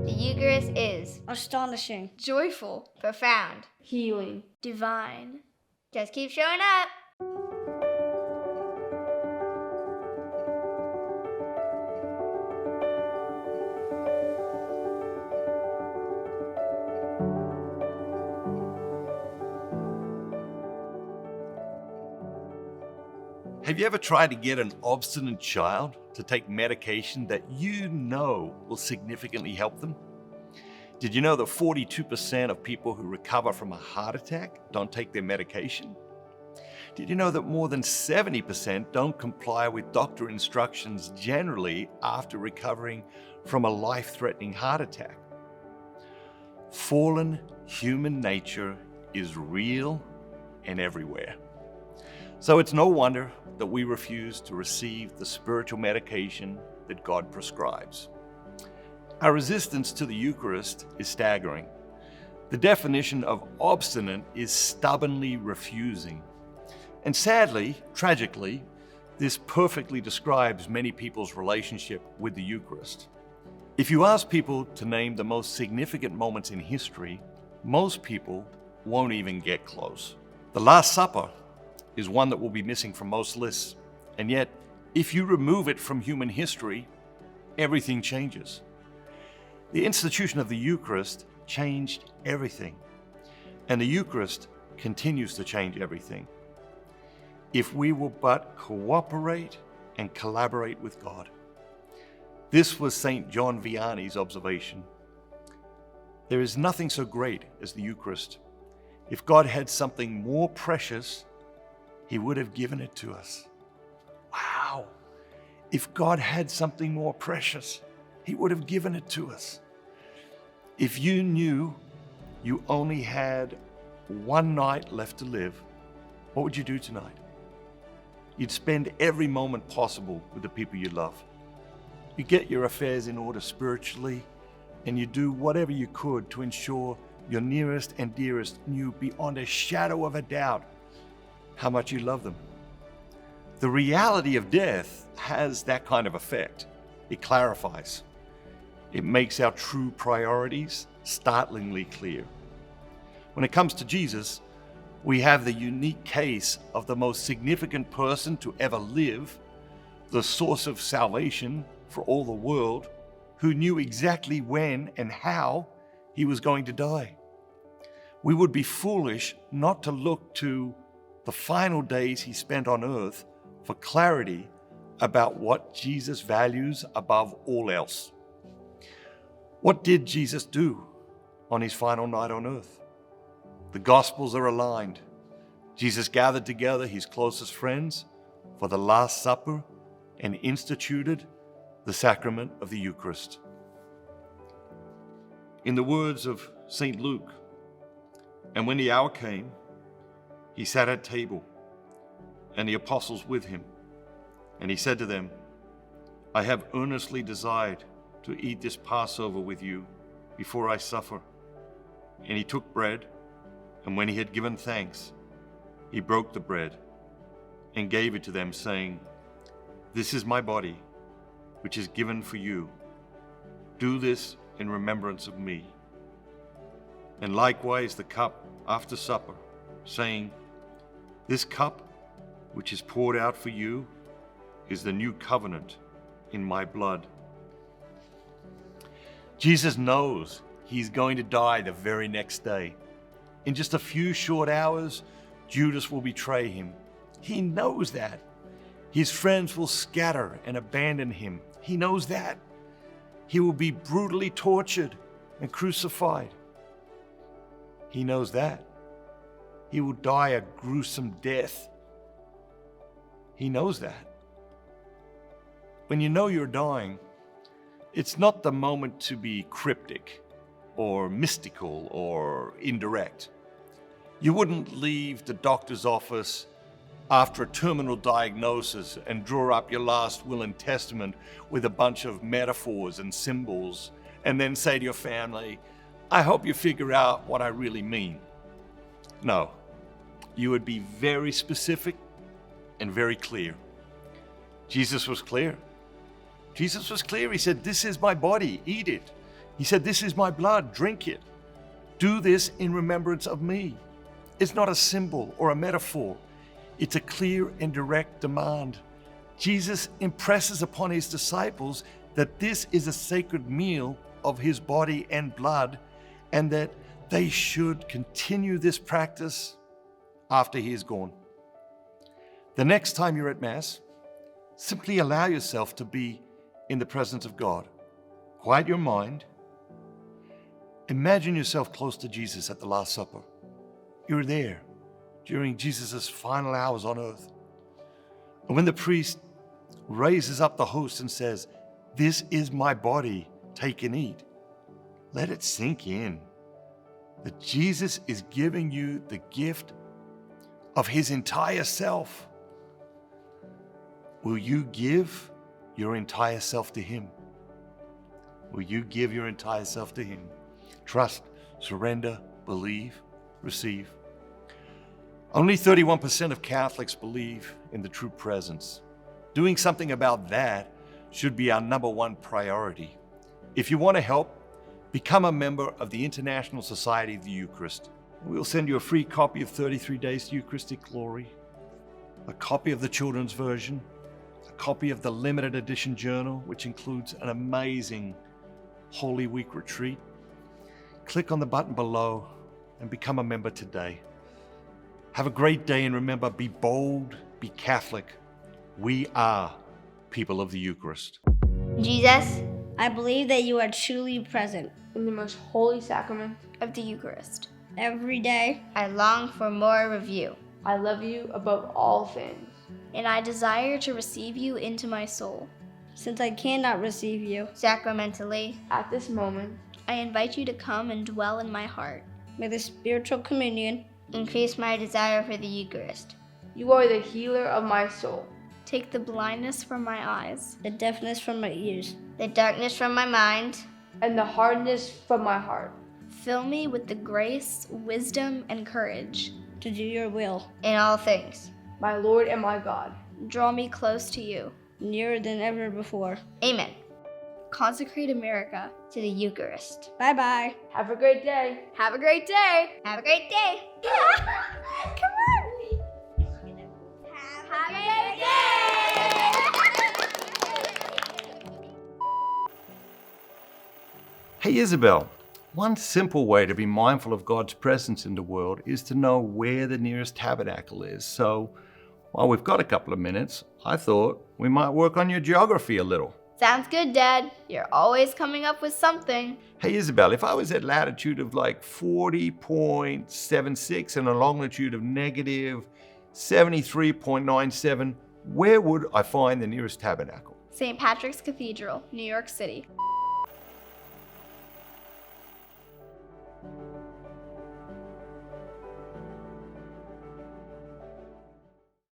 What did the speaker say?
The Eucharist is astonishing, joyful, profound, healing, divine. Just keep showing up. Have you ever tried to get an obstinate child to take medication that you know will significantly help them? Did you know that 42% of people who recover from a heart attack don't take their medication? Did you know that more than 70% don't comply with doctor instructions generally after recovering from a life-threatening heart attack? Fallen human nature is real and everywhere. So it's no wonder that we refuse to receive the spiritual medication that God prescribes. Our resistance to the Eucharist is staggering. The definition of obstinate is stubbornly refusing. And sadly, tragically, this perfectly describes many people's relationship with the Eucharist. If you ask people to name the most significant moments in history, most people won't even get close. The Last Supper is one that will be missing from most lists. And yet, if you remove it from human history, everything changes. The institution of the Eucharist changed everything. And the Eucharist continues to change everything. If we will but cooperate and collaborate with God. This was St. John Vianney's observation. There is nothing so great as the Eucharist. If God had something more precious, He would have given it to us. Wow. If God had something more precious, He would have given it to us. If you knew you only had one night left to live, what would you do tonight? You'd spend every moment possible with the people you love. You get your affairs in order spiritually, and you do whatever you could to ensure your nearest and dearest knew beyond a shadow of a doubt how much you love them. The reality of death has that kind of effect. It clarifies. It makes our true priorities startlingly clear. When it comes to Jesus, we have the unique case of the most significant person to ever live, the source of salvation for all the world, who knew exactly when and how He was going to die. We would be foolish not to look to the final days He spent on earth for clarity about what Jesus values above all else. What did Jesus do on His final night on earth? The Gospels are aligned. Jesus gathered together His closest friends for the Last Supper and instituted the sacrament of the Eucharist. In the words of St. Luke, "And when the hour came, He sat at table, and the apostles with Him. And He said to them, I have earnestly desired to eat this Passover with you before I suffer. And He took bread, and when He had given thanks, He broke the bread and gave it to them, saying, This is my body, which is given for you. Do this in remembrance of me. And likewise the cup after supper, saying, This cup, which is poured out for you, is the new covenant in my blood." Jesus knows He's going to die the very next day. In just a few short hours, Judas will betray Him. He knows that. His friends will scatter and abandon Him. He knows that. He will be brutally tortured and crucified. He knows that. He will die a gruesome death. He knows that. When you know you're dying, it's not the moment to be cryptic or mystical or indirect. You wouldn't leave the doctor's office after a terminal diagnosis and draw up your last will and testament with a bunch of metaphors and symbols and then say to your family, I hope you figure out what I really mean. No, you would be very specific and very clear. Jesus was clear. Jesus was clear. He said, this is my body, eat it. He said, "This is my blood, drink it. Do this in remembrance of me." It's not a symbol or a metaphor. It's a clear and direct demand. Jesus impresses upon his disciples that this is a sacred meal of his body and blood, and that they should continue this practice after he is gone. The next time you're at Mass, simply allow yourself to be in the presence of God. Quiet your mind. Imagine yourself close to Jesus at the Last Supper. You're there during Jesus' final hours on earth. And when the priest raises up the host and says, "This is my body, take and eat," let it sink in that Jesus is giving you the gift of his entire self. Will you give your entire self to him? Will you give your entire self to him? Trust, surrender, believe, receive. Only 31% of Catholics believe in the true presence. Doing something about that should be our number one priority. If you want to help, become a member of the International Society of the Eucharist. We'll send you a free copy of 33 Days to Eucharistic Glory, a copy of the children's version, a copy of the limited edition journal, which includes an amazing Holy Week retreat. Click on the button below and become a member today. Have a great day, and remember, be bold, be Catholic. We are people of the Eucharist. Jesus, I believe that you are truly present in the most holy sacrament of the Eucharist, every day. I long for more of you, I love you above all things. and I desire to receive you into my soul. Since I cannot receive you Sacramentally, At this moment, I invite you to come and dwell in my heart. may the spiritual communion Increase my desire for the Eucharist. you are the healer of my soul. Take the blindness from my eyes, the deafness from my ears, the darkness from my mind. And the hardness from my heart. Fill me with the grace, wisdom, and courage to do your will, in all things. My Lord and my God. Draw me close to you. nearer than ever before. Amen. Consecrate America to the Eucharist. Bye-bye. Have a great day. Have a great day. Have a great day. Come on. Have a great day. Hey Isabel, one simple way to be mindful of God's presence in the world is to know where the nearest tabernacle is. So while we've got a couple of minutes, I thought we might work on your geography a little. Sounds good, Dad. You're always coming up with something. Hey Isabel, if I was at latitude of like 40.76 and a longitude of negative 73.97, where would I find the nearest tabernacle? St. Patrick's Cathedral, New York City.